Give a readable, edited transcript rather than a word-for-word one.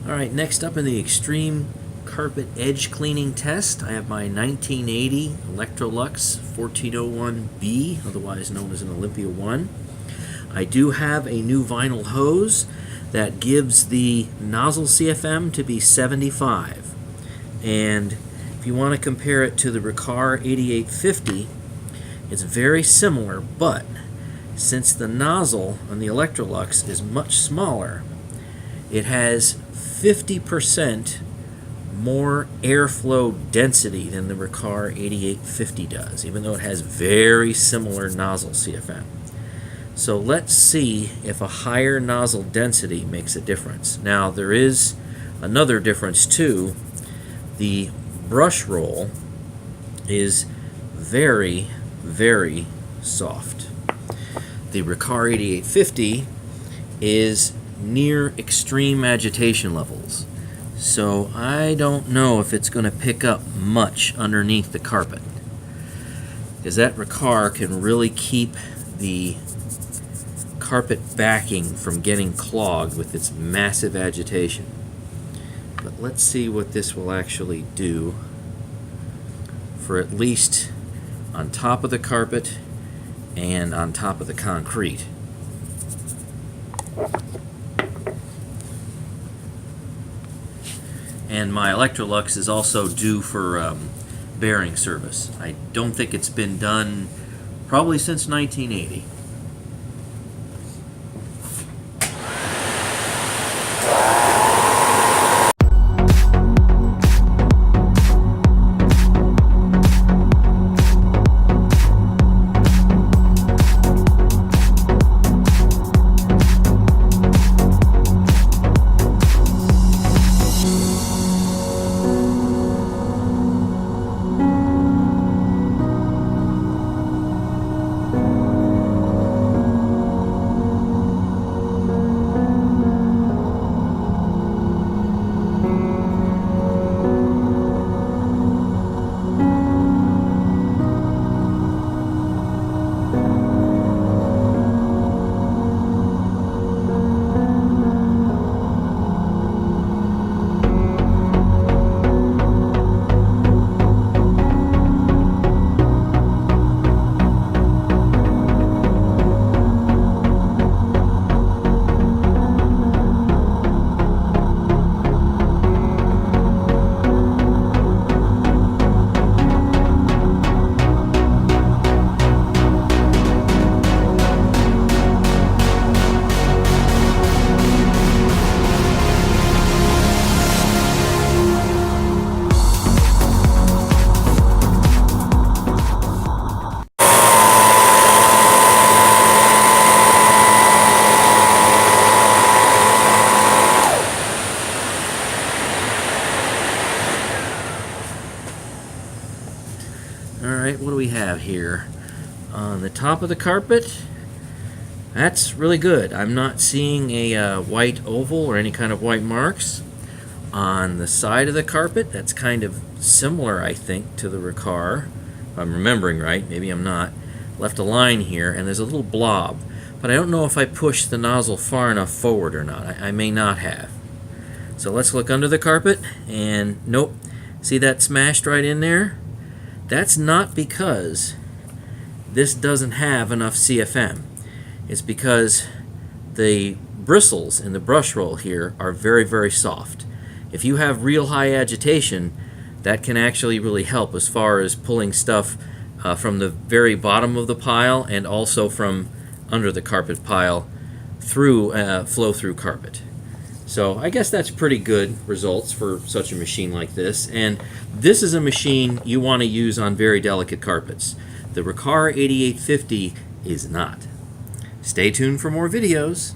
Alright, next up in the extreme carpet edge cleaning test, I have my 1980 Electrolux 1401B, otherwise known as an Olympia 1. I do have a new vinyl hose that gives the nozzle CFM to be 75. And if you want to compare it to the Riccar 8850, it's very similar, but since the nozzle on the Electrolux is much smaller, it has 50% more airflow density than the Riccar 8850 does, even though it has very similar nozzle CFM. So let's see if a higher nozzle density makes a difference. Now there is another difference too. The brush roll is very, very soft. The Riccar 8850 is near extreme agitation levels. So I don't know if it's going to pick up much underneath the carpet, because that Riccar can really keep the carpet backing from getting clogged with its massive agitation. But let's see what this will actually do for at least on top of the carpet and on top of the concrete. And my Electrolux is also due for bearing service. I don't think it's been done probably since 1980. Alright, what do we have here? On the top of the carpet, that's really good. I'm not seeing a white oval or any kind of white marks. On the side of the carpet, that's kind of similar, I think, to the Riccar. If I'm remembering right, maybe I'm not. Left a line here, and there's a little blob. But I don't know if I pushed the nozzle far enough forward or not. I may not have. So let's look under the carpet, and nope. See that smashed right in there? That's not because this doesn't have enough CFM. It's because the bristles in the brush roll here are very, very soft. If you have real high agitation, that can actually really help as far as pulling stuff from the very bottom of the pile and also from under the carpet pile through flow through carpet. So I guess that's pretty good results for such a machine like this. And this is a machine you want to use on very delicate carpets. The Riccar 8850 is not. Stay tuned for more videos.